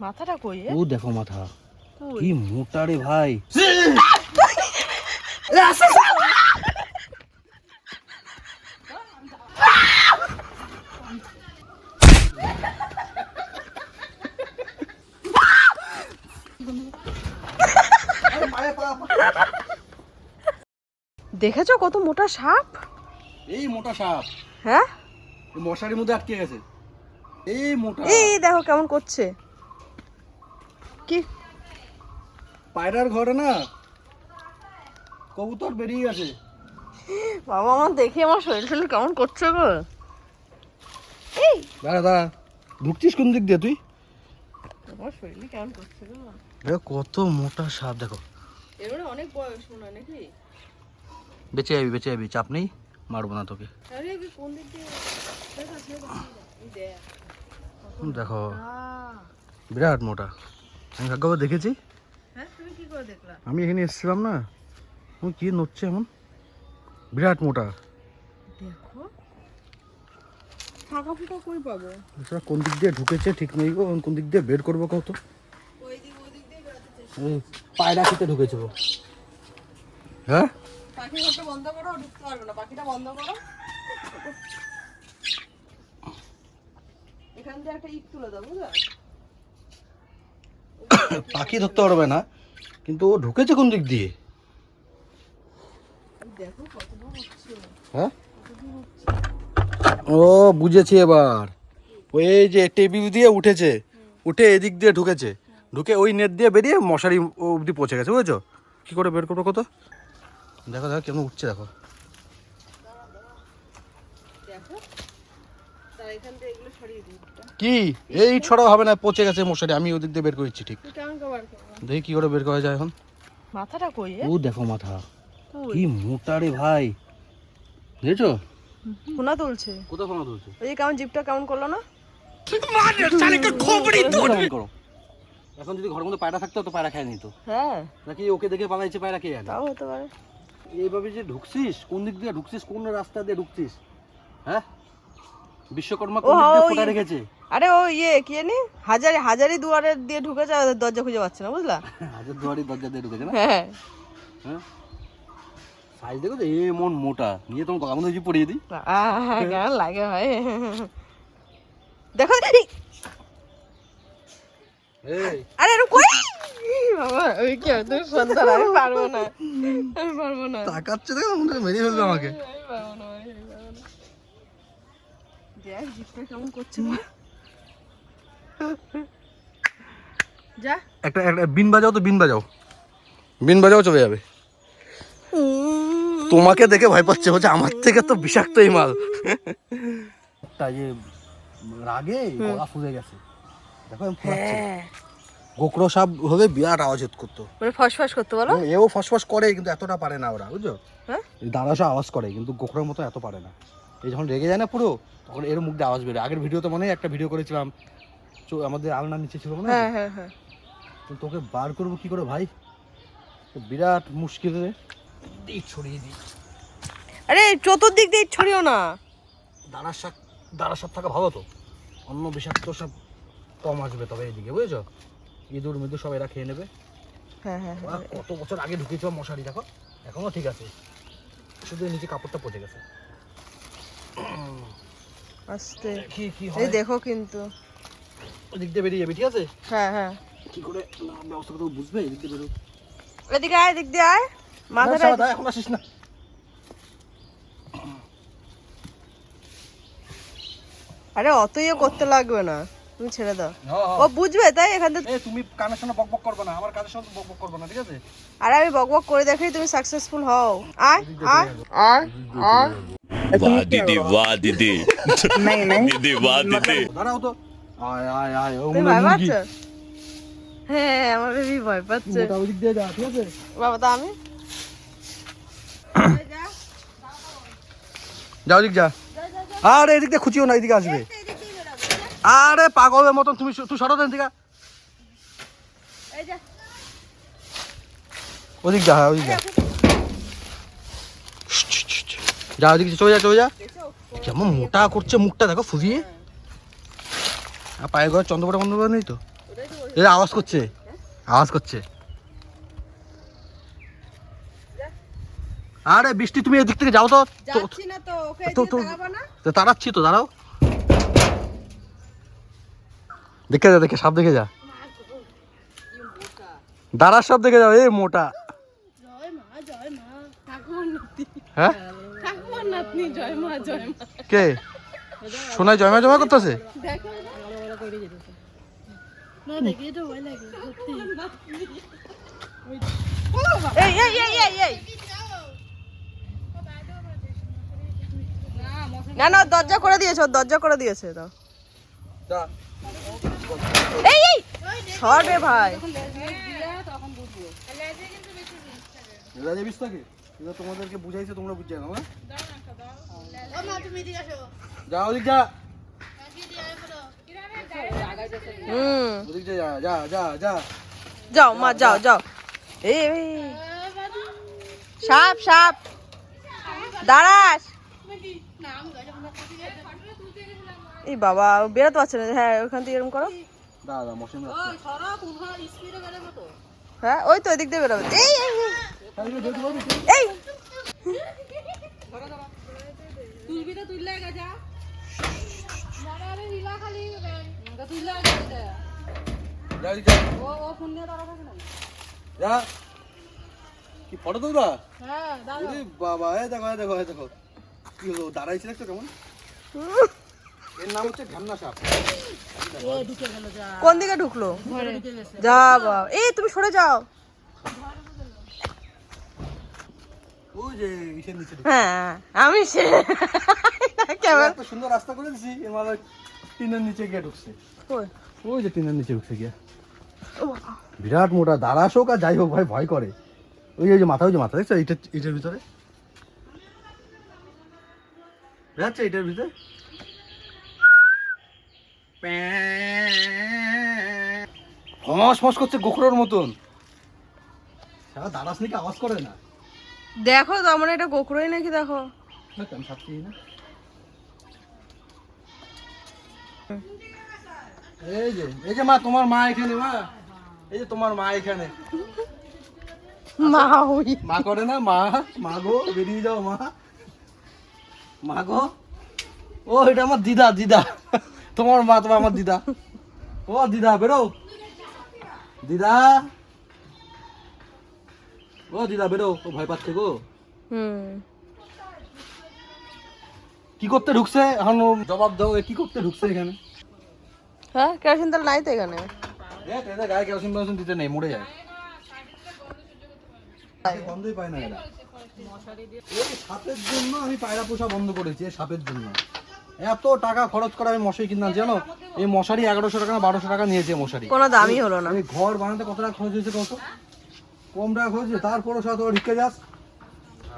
মাথাটা কই? ও দেখো মাথা কি মোটা রে ভাই। দেখেছো কত মোটা সাপ? এই মোটা সাপ হ্যাঁ, মশারির মধ্যে আটকে গেছে। এই মোটা, এই দেখো কেমন করছে। কি পায়রার ঘরে না কবুতর বেরিয়ে গেছে। বাবা, আমার দেখে আমার শরীর কেমন করছে গো। এই দাঁড়া দাঁড়া, ঢুকছিস কোন দিক দিয়ে তুই? আমার শরীর কেমন করছে গো। দেখো কত মোটা সাপ, দেখো। এর মানে অনেক বয়স মনে হয় নাকি? বেঁচে যাবি, বেঁচে যাবি, চাপ নেই, মারবো না তোকে। আরে কোন দিক দিয়ে? এই দেখ, দেখো বিরাট মোটা। আমি ভাগ্যবান দেখেছি। হ্যাঁ, তুমি কি করে দেখলা? আমি এখানে এসেছিলাম না, ও কি নড়ছে এমন, বিরাট মোটা। দেখো ফাঁকা ফুটা কই পাবো? এছাড়া কোন দিক দিয়ে ঢুকেছে ঠিক নেই গো, কোন দিক দিয়ে বের করবো কত। ওই দিক দিয়ে বেরোতে চেষ্টা। এই পায়রা খেতে ঢুকেছে ও। হ্যাঁ, পাখি ঘরটা বন্ধ করো, ঢুকতে পারবে না। পাখিটা বন্ধ করো। এখান দিয়ে একটা ইট তুলে দাও, বুঝলা? পাখি ধরতে পারবে না, কিন্তু ও ঢুকেছে কোন দিক দিয়ে। দেখো কত দূর উঠছে। হ্যাঁ, ও বুঝেছি এবার। ওই যে টেবিল দিয়ে উঠেছে, উঠে এদিক দিয়ে ঢুকেছে, ঢুকে ওই নেট দিয়ে বেরিয়ে মশারি অবধি পৌঁছে গেছে, বুঝেছো? কি করে বের করবো কত। দেখো দেখো কেমন উঠছে, দেখো। দেখো তার এখান থেকে এগুলো সরিয়ে দিই। কি এই ছড়া হবে না, পচে গেছে মশারি, আমি ওদিক দিয়ে বের করেছি ঠিক। তুই কেমন কবার করবো? দেখি কি করে বের করা যায় এখন। মাথাটা কই? ও দেখো মাথা কি মোটা রে ভাই, বুঝেছো? ফোনা তুলছে। কোথায় ফোনা তুলছে? ওই যে কেমন জিপটা কেমন করলো না? করো। এখন যদি ঘরের মধ্যে পায়রা থাকতো তো পায়রা খায় নিত। হ্যাঁ, নাকি ওকে দেখে পালাইছে পায়রা খেয়ে আনে। তাও হতে পারে। এইভাবে যে ঢুকছিস, কোন দিক দিয়ে ঢুকছিস, কোন রাস্তা দিয়ে ঢুকছিস? হ্যাঁ, বিশ্বকর্মা কোন দিক দিয়ে ফোঁটা রেখেছে? আরে ও কি জানি হাজারি দুয়ারের দিয়ে ঢুকেছে, আর দরজা খুঁজে পাচ্ছে না, বুঝলা? হাজার দুয়ারি দরজা দিয়ে ঢুকেছে না? হ্যাঁ হ্যাঁ, সাইজ দেখো তো এমন মোটা, নিয়ে তোমার গলার মধ্যে পড়িয়ে দিই। কেমন লাগে ভাই। দেখো এই আরে কই বাবা, ওই কি তুমি সুন্দর, আমি পারবো না, আমি পারবো না। তাকাচ্ছে দেখো, মনে হয় মেরে ফেলবে আমাকে। আমি পারবো না, আমি পারবো না। দেখ জিপটা কেমন করছে না। যা একটা একটা বিন বাজাও তো, বিন বাজাও, বিন বাজাও, চলে যাবে। তোমাকে দেখে ভয় পাচ্ছে, বলছে আমার থেকে তো বিষাক্ত এই মাল। তাই যে রাগে গলা ফুলে গেছে, দেখো ফুলাচ্ছে। গোকরো সাপ হলে বিরাট আওয়াজ করতো, মানে ফসফস করতে বলো। এও ফসফস করে কিন্তু এতটা পারে না ওরা, বুঝছো? হ্যাঁ, দাঁড়াসা আওয়াজ করে কিন্তু গোকরোর মতো এত পারে না। এই যখন রেগে যায় না পুরো, তখন এর মুখ দিয়ে আওয়াজ বেরোয়। আগের ভিডিওতে মনে হয় একটা ভিডিও করেছিলাম, আমাদের আলনার নিচে ছিল না? হ্যাঁ হ্যাঁ হ্যাঁ। তোকে বার করবো কি করে ভাই, বিরাট মুশকিল রে। ছড়িয়ে দিই। আরে চতুর্দিক দিয়ে ছড়িও না। দাঁড়ার সাপ থাকা ভালো তো, অন্য বিষাক্ত সব কম আসবে তবে এইদিকে, বুঝেছো? ইঁদুর মিদুর সব এরা খেয়ে নেবে। হ্যাঁ হ্যাঁ হ্যাঁ। কত বছর আগে ঢুকেছিল মশারি, দেখো এখনো ঠিক আছে, শুধু নিচে কাপড়টা পচে গেছে। আস্তে, কি কি এই হয় দেখো কিন্তু ওদিক দিয়ে বেরিয়ে যাবে, ঠিক আছে? হ্যাঁ হ্যাঁ। কি করে ব্যবস্থা করতে বুঝবে, এদিক দিয়ে বেরো। এদিকে আয়, এদিক দিয়ে আয়, মাথাটা এখন আসিস না। আরে অত ইয়ে করতে লাগবে না, তুমি ছেড়ে দাও, ও বুঝবে। তাই এখান থেকে তুমি কানের সামনে বকবক করবে না, আমার কানের সামনে বকবক করবে না, ঠিক আছে? আরে আমি বকবক করে দেখাই, তুমি সাকসেসফুল হও। আয় আয় আয় আয়। वाह दीदी वाह दीदी दीदी वाह दीदी দাঁড়াও তো, আয় আয় আয়, ও তুমি মনে ভয় মুরগি। পাচ্ছ? হ্যাঁ, আমার বেবি ভয় পাচ্ছে। মোটা ওদিক দিয়ে যা, ঠিক আছে? বাবা তা আমি যা ওদিক যা। আরে এদিক দিয়ে খুঁচিও না, এদিকে আসবে। আরে পাগলের মতন তুই সরো দেন থেকে। ওদিক যা, হ্যাঁ ওদিক যা, যা ওদিকে চলে যা, চলে যা। কেমন মোটা করছে মুখটা, দেখো ফুরিয়ে। আর পায়ে ঘরে চন্দ্রপটা নেই তো। এটা আওয়াজ করছে, আওয়াজ করছে। আরে বৃষ্টি তুমি এদিক থেকে যাও তো। যাচ্ছি না তো, ওকে তাড়াবো না। তো তাড়াচ্ছি তো, দাঁড়াও। দেখে যা, দেখে সাপ দেখে যা, দাঁড়ার সাপ দেখে যাও। এ মোটা। জয় মা, জয় মা, ঠাকুমার নাতি। হ্যাঁ ঠাকুমার নাতনি, জয় মা, জয় মা। কে শোনায় জমা জমা করতেছে? দেখো না, দেখে তো ভয় লাগে সত্যি। এই এই এই এই এই না না, দরজা করে দিয়েছে, দরজা করে দিয়েছে তো। এই এই সর রে ভাই। তোমাদেরকে বুঝাইছে, তোমরা বুঝছে না। যাও ওদিক যা, ওদিক যা, যা যা যা। যাও মা, যাও যাও। এই এই সাপ সাপ, দাঁড়াস। এই বাবা বেরোতে পারছে না। হ্যাঁ ওখান থেকে এরকম করো। দাদা মশিন হ্যাঁ ওই তো ওইদিক দিয়ে বেরোবে। এই এই এই কি ফটো তুলবা? বাবা দেখো দেখো দেখো কি হলো, দাঁড়াইছে দেখছো কেমন? এর নাম হচ্ছে ঢামনা সাপ। কোন দিকে ঢুকলো? যা বাবা, এই তুমি সরে যাও। ওই যে ইসের নিচে ঢুকছে। হ্যাঁ আমি সে কেমন এত সুন্দর রাস্তা করে দিছি, এর মানে টিনের নিচে গিয়ে ঢুকছে। ওই যে টিনের নিচে ঢুকছে গিয়া। বিরাট মোটা, দাঁড়াস হোক আর যাই হোক ভাই ভয় করে। ওই যে মাথা, ওই যে মাথা দেখছো এটার ভিতরে যাচ্ছে, এটার ভিতরে ফস ফস করছে গোখরোর মতন। সারা দাঁড়াস নাকি আওয়াজ করে না। দেখো তো আমার এটা গোখরোই নাকি, দেখো। আমি সাপছি না। এই যে মা, তোমার মা এখানে। মা এই যে তোমার মা এখানে। মা ওই মা করে না, মা মা গো বেরিয়ে যাও মা, মা গো। ও এটা আমার দিদা, দিদা। তোমার মা, তোমার আমার দিদা। ও দিদা বেরো, দিদা। ও দিদা বেরো, ও ভয় পাচ্ছে গো। কি করতে ঢুকছে এখন? জবাব দাও, কি করতে ঢুকছে এখানে? হ্যাঁ কেরোসিন তেল নাই তো এখানে। গায়ে কেরোসিন মেরোসিন দিতে নেই, মরে যায়। বন্ধই পায় না এরা। এই সাপের জন্য আমি পায়রা পোষা বন্ধ করেছি, এই সাপের জন্য। এত টাকা খরচ করে আমি মশারি কিনলাম, জানো? এই মশারি 1100 টাকা না 1200 টাকা নিয়েছে মশারি। কোনো দামই হলো না। এই ঘর বানাতে কত টাকা খরচ হয়েছে কত? কম টাকা খরচ হয়েছে, তারপরও সাথে ওর ঢুকে যাস।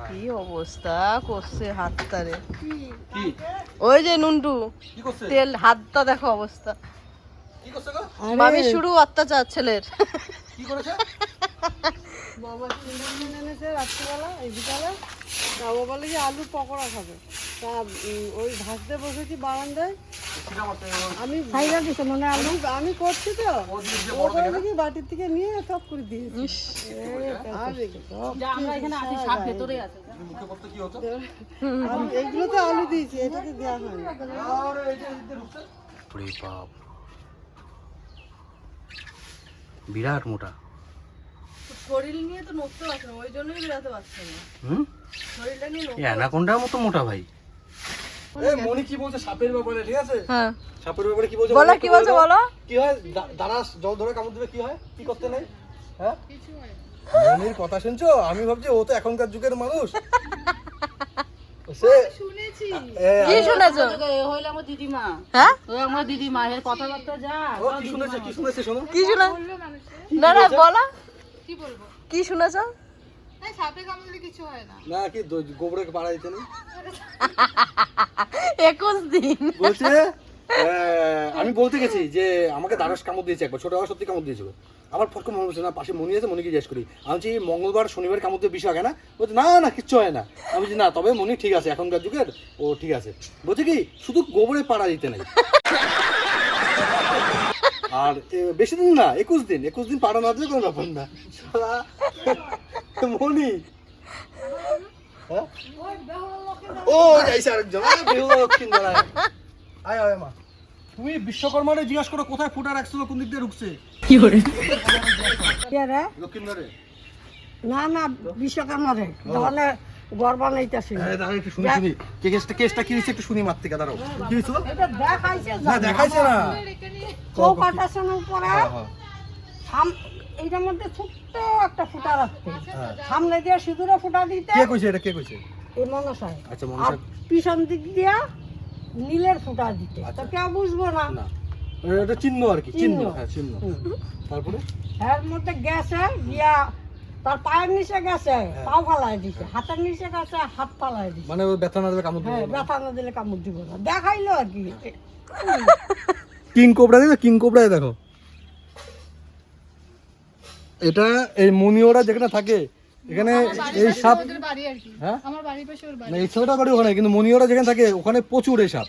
কি অবস্থা করছে হাতটারে। কি ওই যে নুন্টু কি করছে? তেল হাতটা দেখো অবস্থা। কি করছে গো? ভাবি শুরু অত্যাচার ছেলের। কি করেছে? বাবা চিংড়ি এনেছে রাত্রিবেলা, এই বিকালে। তা ও বলে যে আলু পকোড়া খাবে। তা ওই ভাজতে বসেছি বারান্দায়। আমি ভাইরা দিছে মানে আলু আমি করছি তো, ও করে দেখি বাটির থেকে নিয়ে সব করে দিয়েছি। আমরা এখানে আছি, সাপ ভেতরে আছে। মুখে করতে কি হতো? এইগুলো তো আলু দিয়েছি, এটাকে দেওয়া হয়নি। আরে এই যে ঢুকছে। ওরে বাপ, বিরাট মোটা। শরীর নিয়ে তো নড়তে পারছে না, ওই জন্যই বেরোতে পারছে না। শরীরটা নিয়ে অ্যানাকোন্ডার মতো মোটা ভাই। এই মনি কি বলছে সাপের ব্যাপারে, ঠিক আছে? হ্যাঁ সাপের ব্যাপারে কি বলছে? বলো, কি বলছে বলো। কি হয়? দাঁড়াস, জল ধরে কামড় দিবে, কি হয়? কি করতে নেই? হ্যাঁ কিছু হয় না। মনির কথা শুনছো? আমি ভাবছি ও তো এখনকার যুগের মানুষ। সে শুনেছি। কি শুনেছো? হইল আমার দিদিমা। হ্যাঁ ওই আমার দিদিমা এর কথাবার্তা যা। ও কি শুনেছে? কি শুনেছে শোনো? কি শুনে? না না বলো, কি বলবো? কি শুনেছো? সাপে কামড়লে কিছু হয় না। না কি গোবরে পাড়া দিতে নেই 21 দিন বলছে। আমি বলতে গেছি যে আমাকে দারস কামড় দিয়েছে একবার, ছোটবেলা সত্যি কামড় দিয়েছিল। আমার ফটকে মনে হচ্ছে না, পাশে মনি আছে, মনিকে জিজ্ঞেস করি। আমি বলছি মঙ্গলবার শনিবার কামড় দিয়ে বিষয় হয় না? বলছে না না কিচ্ছু হয় না। আমি বলছি না, তবে মনি ঠিক আছে, এখনকার যুগের ও ঠিক আছে। বলছে কি শুধু গোবরে পাড়া দিতে নেই। আর বেশি দিন না, 21 দিন পাড়া না দিলে কোনো ব্যাপার না। শালা মনি হ্যাঁ ও যাইছে আরেকজন বেহুলা লক্ষ্মীন্দর আয় আয় মা। তুমি বিশ্বকর্মারে জিজ্ঞাসা করো কোথায় ফুটা রাখছিল, কোন দিক দিয়ে ঢুকছে কি করে কে রে? লক্ষ্মীন্দরে। না না বিশ্বকর্মা রে তাহলে গর্ব নাইতাছি হ্যাঁ দাঁড়া একটু শুনি শুনি কেসটা কি হয়েছে একটু শুনি মার থেকে দাঁড়াও কি হয়েছিল? এটা দেখাইছে না দেখাইছে না চৌকাটার উপরে হ্যাঁ এইটার মধ্যে ছোট্ট একটা ফুটা রাখতে সামনে দিয়ে সিঁদুরে ফুটা দিতে কে কইছে এটা কে কইছে? এই মনসায় আচ্ছা আর মনসা পিছন দিক দিয়া নীলের ফুটা দিতে তো কেউ বুঝবো না না এটা চিহ্ন আর কি চিহ্ন হ্যাঁ চিহ্ন তারপরে এর মধ্যে গেছে গিয়া তার পায়ের নিচে গেছে পাও ফালাই দিছে হাতের নিচে গেছে হাত ফালাই দিছে মানে ওই ব্যথা না দিলে কামড় হ্যাঁ দিবে ব্যথা না দিলে কামড় দিব না দেখাইলো আর কি কিং কোবরা দেখো কিং কোবরা দেখো এটা এই মনিওরা যেখানে থাকে এখানে এই সাপ হ্যাঁ আমার বাড়ির পাশে ওর বাড়ি না এই ছোটটা বাড়ি ওখানে কিন্তু মনিওরা যেখানে থাকে ওখানে প্রচুর এই সাপ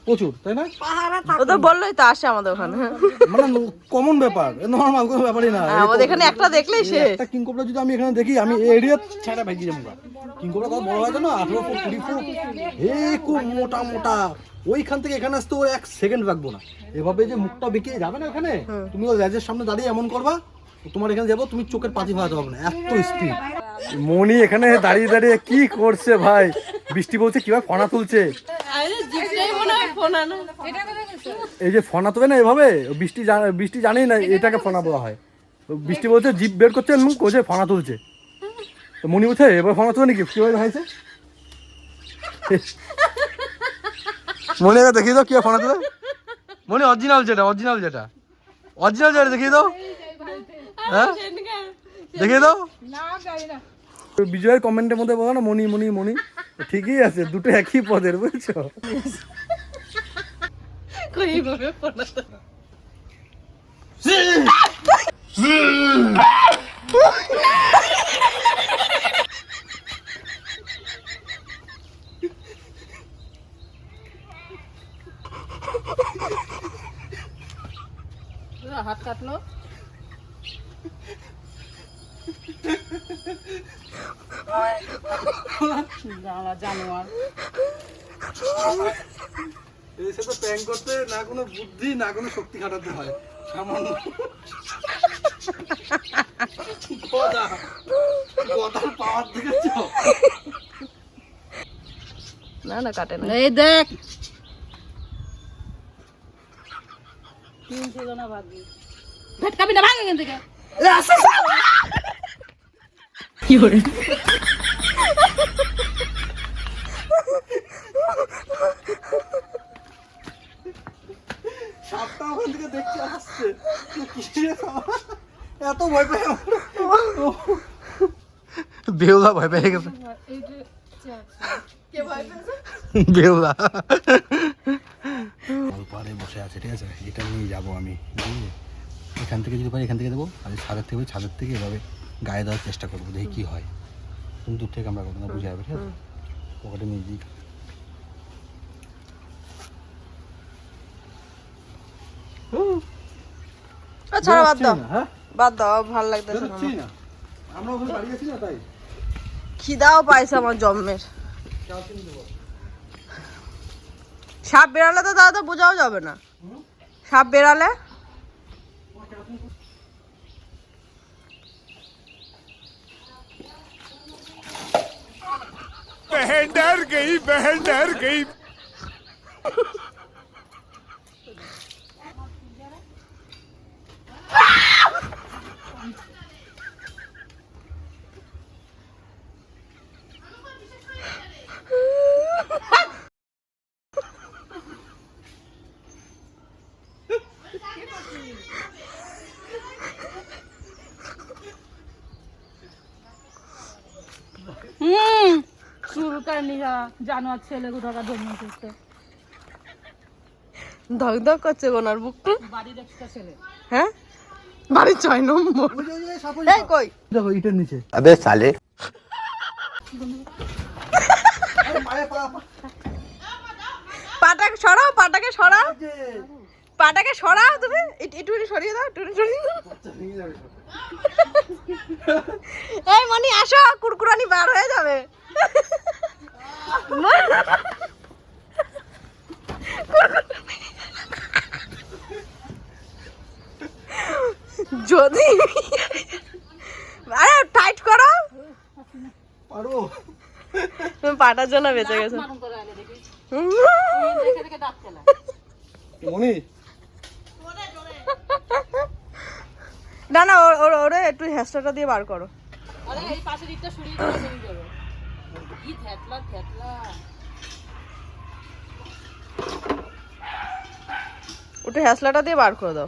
প্রচুর তাই না পাহাড়ে ও তো বললোই তো আসে আমাদের ওখানে মানে কমন ব্যাপার নরমাল কোনো ব্যাপারই না আমাদের এখানে একটা দেখলেই সে একটা কিং কোবরা যদি আমি এখানে দেখি আমি এরিয়া ছাড়া ভাগি যাবো কিং কোবরা কত বড় হয় জানো 18 ফুট 20 ফুট এই খুব মোটা মোটা ওইখান থেকে এখানে আসতে ও 1 সেকেন্ড রাখবো না এভাবে যে মুখটা বেঁকিয়ে যাবে না ওখানে তুমি ওই লেজের সামনে দাঁড়িয়ে এমন করবা তোমার এখানে যাবো তুমি চোখের পাতি ভাড়াতে পারবে না এত স্পিড মনি এখানে দাঁড়িয়ে দাঁড়িয়ে কি করছে ভাই বৃষ্টি বলছে কিভাবে ফনা তুলছে এই যে ফনা তুলে না এভাবে বৃষ্টি জানেই না এটাকে ফনা বলা হয় বৃষ্টি বলছে জিভ বের করছে মুখ কোচে ফনা তুলছে তো মনি বলছে এবার ফনা তুলে নাকি কিভাবে ভাইছে মনে দেখিয়ে দাও কি ফনা তুলে মনে অরিজিনাল যেটা দেখিয়ে দাও হ্যাঁ দেখিয়ে দাও বিজয়ের কমেন্টের মধ্যে বলো না মনি মনি মনি ঠিকই আছে দুটো একই পদের বুঝছো হাত কাটলো জানোয়ার এসে তো প্র্যাঙ্ক করতে না কোনো বুদ্ধি না কোনো শক্তি খাটাতে হয় সামান্য গদার পাওয়ার দেখেছো না না কাটে না এই দেখ ভেট খাবি না ভাগ এখান থেকে কি করে সাপটা ওখান থেকে দেখতে আসছে এত ভয় পাই বেহুলা ভয় পেয়ে গেছে বেহুলা পাড়ে বসে আছে ঠিক আছে এটা নিয়ে যাবো আমি এখান থেকে যদি পারি এখান থেকে দেবো আর ছাদের থেকে ছাদের থেকে এভাবে গায়ে দেওয়ার চেষ্টা করবো দেখি কী হয় তুমি দূর থেকে আমরা করবো না বুঝে যাবে ঠিক আছে ওখানে নিয়ে দিই ছাড়া বাদ দাও ভালো লাগতেছে না আমরা ওখানে বাড়ি আছি না তাই খিদাও পাইছে আমার জন্মের সাপ বেরালে তো দাদা বোঝাও যাবে না সাপ বেরালে बहन डर गई জানোয়ার ছেলে কোথাকার জন্ম করতে ধক ধক করছে ওনার বুকটা বাড়ির একটা ছেলে হ্যাঁ বাড়ির 6 নম্বর এই কই দেখো ইটের নিচে अबे साले পাটাকে সরাও পাটাকে সরাও তুমি, একটু সরিয়ে দাও, একটু সরিয়ে দাও। এই মনি আসো, কুরকুরানি বার হয়ে যাবে। যদি আরে টাইট করো, পারো তুমি পাটার জন্য বেঁচে গেছো। মনি না না, ওরে একটু হেস্টাটা দিয়ে বার করো। ওটা হেসলাটা দিয়ে বার করে দাও।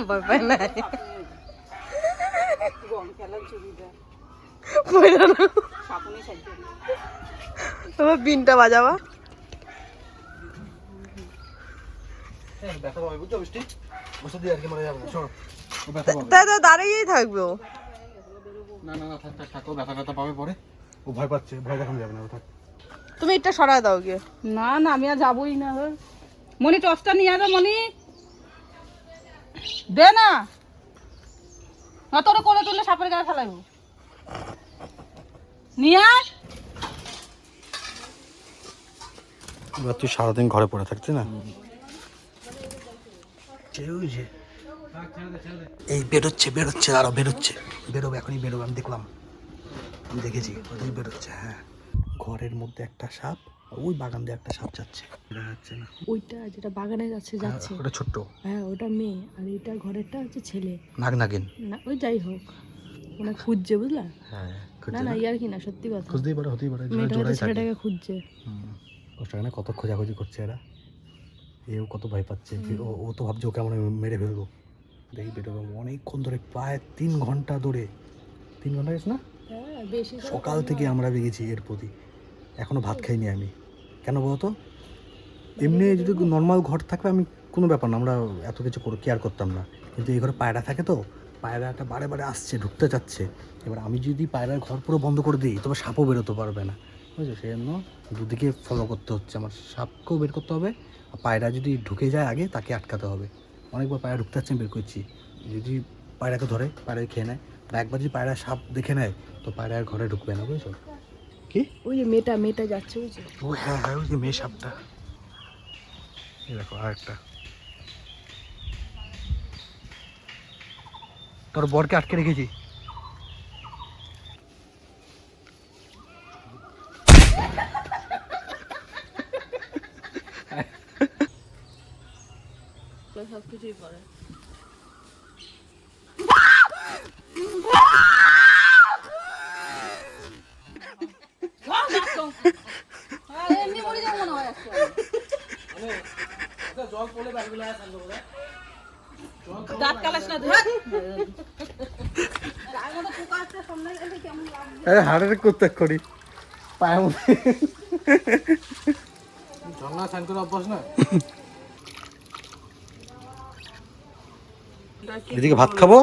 ভয় পাই নাই, তোমার বিনটা বাজাবা। ব্যথা পাবে বুঝছো বৃষ্টি, বসে দিয়ে আর কি মারা যাবে না। শোনো ও ব্যথা পাবে, তাই তো দাঁড়িয়েই থাকবে ও। না না না থাক থাক থাক, ও ব্যথা ব্যথা পাবে পরে, ও ভয় পাচ্ছে, ভয় দেখানো যাবে না, ও থাক। তুমি এটা সরায় দাও গিয়ে। না না আমি আর যাবোই না। মনি টসটা নিয়ে যাবে, মনি দে না, তোর কোলে তুললে সাপের গায়ে ফেলাইব। নিয়ে আয়। এবার তুই সারাদিন ঘরে পড়ে থাকছিস না, এই বেরোচ্ছে বেরোচ্ছে, আরো বেরোচ্ছে, বেরোবে এখনই বেরোবে, আমি দেখলাম, আমি দেখেছি ওদের বেরোচ্ছে। হ্যাঁ ঘরের মধ্যে একটা সাপ, ওই বাগান দিয়ে একটা সাপ যাচ্ছে, দেখা যাচ্ছে না ওইটা যেটা বাগানে যাচ্ছে যাচ্ছে, ওটা ছোট্ট, হ্যাঁ ওটা মেয়ে, আর এটা ঘরেরটা হচ্ছে ছেলে। নাগ নাগিন। না ওই যাই হোক, মানে খুঁজছে বুঝলা। হ্যাঁ না না ইয়ার কি না, সত্যি কথা, খুঁজতেই পারে, হতেই পারে, মেয়েটা হয়তো জোড়াই থাকে। ছেলেটাকে খুঁজছে। ওটা না কত খোঁজাখুঁজি করছে এরা, এও কত ভয় পাচ্ছে, ও তো ভাবছে ওকে আমরা মেরে ফেলবো। দেখি বেরোবো অনেকক্ষণ ধরে, প্রায় 3 ঘন্টা ধরে, 3 ঘন্টা গেছে না, হ্যাঁ বেশি সকাল থেকে আমরা বেগেছি এর প্রতি, এখনো ভাত খাইনি আমি। কেন বলতো, এমনি যদি নর্মাল ঘর থাকবে আমি কোনো ব্যাপার না, আমরা এত কিছু কেয়ার করতাম না, কিন্তু এই ঘরে পায়রা থাকে তো, পায়রাটা বারে বারে আসছে, ঢুকতে চাচ্ছে। এবার আমি যদি পায়রার ঘর পুরো বন্ধ করে দিই তবে সাপও বেরোতে পারবে না, বুঝছো, সেই জন্য দুদিকে ফলো করতে হচ্ছে, আমার সাপকেও বের করতে হবে, আর পায়রা যদি ঢুকে যায় আগে তাকে আটকাতে হবে। অনেকবার পায়রা ঢুকতে যাচ্ছে, আমি বের করছি, যদি পায়রাকে ধরে পায়রাকে খেয়ে নেয়, বা একবার যদি পায়রা সাপ দেখে নেয় তো পায়রা আর ঘরে ঢুকবে না, বুঝছো। কি ওই যে মেয়েটা যাচ্ছে বুঝছো। ও হ্যাঁ হ্যাঁ, ওই যে মেয়ে সাপটা, এই দেখো আরেকটা। তোর বরকে আটকে রেখেছি। সবকিছুই করে। এমনি মরে যাবো মনে হয় আজকে। দাঁত কালাস না ধর। হাড়ের করতে করি পায়ের মধ্যে ঝর্ণা স্নান করে অভ্যাস না। এদিকে ভাত খাবো,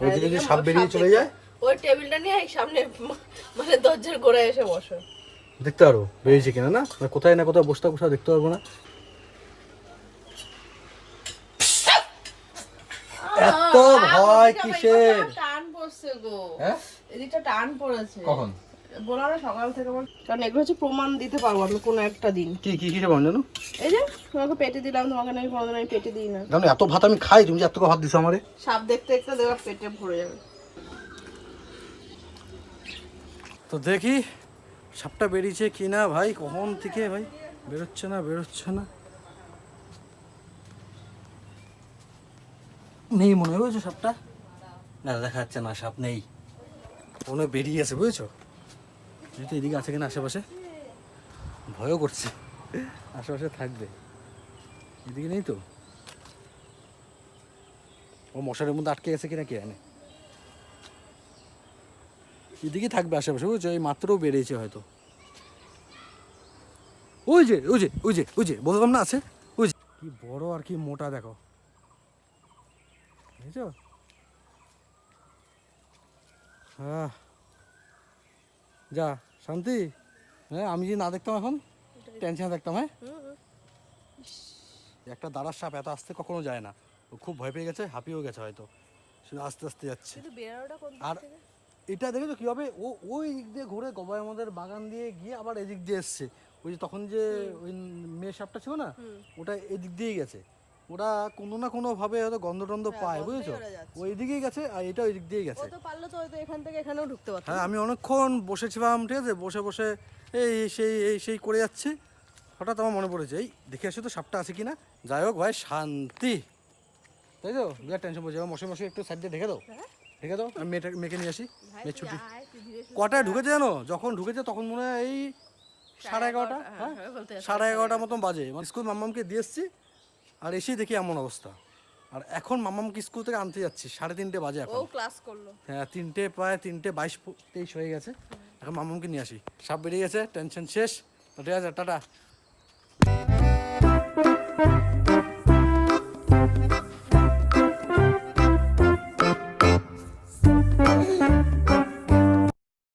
ওইদিকে যদি সাপ বেরিয়ে চলে যায়, ওই টেবিলটা নিয়ে সামনে মানে দরজার গোড়ায় এসে বসো, দেখতে পারবো বেরিয়েছে কিনা। না কোথায় না কোথাও বসতে বসে দেখতে পারবো না। এত ভয় কিসের? টান পড়ছে গো, হ্যাঁ এদিকটা টান পড়েছে। কখন বলো না সকাল থেকে আমার, কারণ এগুলো হচ্ছে প্রমাণ দিতে পারবো আমি কোনো একটা দিন। কি কি কিসে বল জানো? এই যে তোমাকে পেটে দিলাম, তোমাকে আমি কোনোদিন আমি পেটে দিই না। জানো এত ভাত আমি খাই, তুমি যে এত ভাত দিছো আমারে। সাপ দেখতে দেখতে দেখো পেটে ভরে যাবে। তো দেখি সাপটা বেরিয়েছে কি না ভাই, কখন থেকে ভাই বেরোচ্ছে না বেরোচ্ছে না। নেই মনে হয়, বুঝছো সাপটা, না দেখা যাচ্ছে না, সাপ নেই, মনে হয় বেরিয়ে গেছে, বুঝেছো। যেহেতু এদিকে আছে কিনা আশেপাশে, ভয়ও করছে, আশেপাশে থাকবে, এদিকে নেই তো, ও মশারের মধ্যে আটকে গেছে কিনা কে জানে। এদিকে থাকবে আশেপাশে, বুঝছো, এই মাত্রও বেরিয়েছে হয়তো। ওই যে ওই যে ওই যে ওই যে বললাম না আছে, ওই যে কি বড় আর কি মোটা, দেখো বুঝছো। হ্যাঁ যা শান্তি, হ্যাঁ আমি যদি না দেখতাম এখন টেনশনে থাকতাম। হ্যাঁ একটা দাঁড়ার সাপ এত আস্তে কখনো যায় না, ও খুব ভয় পেয়ে গেছে, হাঁপিয়েও গেছে হয়তো, সে আস্তে আস্তে যাচ্ছে। কিন্তু বেরোটা কোন দিক আর থেকে? এটা দেখেছো কীভাবে ও ওই দিক দিয়ে ঘুরে গবাই আমাদের বাগান দিয়ে গিয়ে আবার এদিক দিয়ে এসছে। ওই যে তখন যে ওই মেয়ে সাপটা ছিল না, ওটা এদিক দিয়েই গেছে। ওরা কোনো না কোনোভাবে হয়তো গন্ধ টন্ধ পায়, বুঝেছো, ওরা যাচ্ছে। ওই দিকেই গেছে আর এটা ওই দিক দিয়েই ও গেছে। তো পারলো তো হয়তো এখান থেকে এখানেও ঢুকতে পারতো। হ্যাঁ, আমি অনেকক্ষণ বসেছিলাম, ঠিক আছে, বসে বসে এই সেই করে যাচ্ছি, হঠাৎ আমার মনে পড়েছে এই দেখে আসি তো সাপটা আছে কিনা। যাই হোক ভাই, শান্তি, তাই তো, বিরাট টেনশন পড়ছে। মশাই একটু সাইড দিয়ে ঢেকে দাও, ঢেকে দাও, আমি মেয়েকে নিয়ে আসি, মেয়ের ছুটি। কটায় ঢুকেছে জানো? যখন ঢুকেছে তখন মনে হয় এই 11:30, হ্যাঁ 11:30 মতন বাজে। মানে স্কুল মাম্মামকে দিয়ে এসছি, আর এসেই দেখি এমন অবস্থা। আর এখন মাম্মামকে স্কুল থেকে আনতে যাচ্ছি, 3:30 বাজে ও এখন। ক্লাস করলো। হ্যাঁ, প্রায় 3:22-23 হয়ে গেছে। এখন মাম্মামকে নিয়ে আসি, সাপ বেরিয়ে গেছে, টেনশন শেষ। তো ঠিক আছে, টাটা।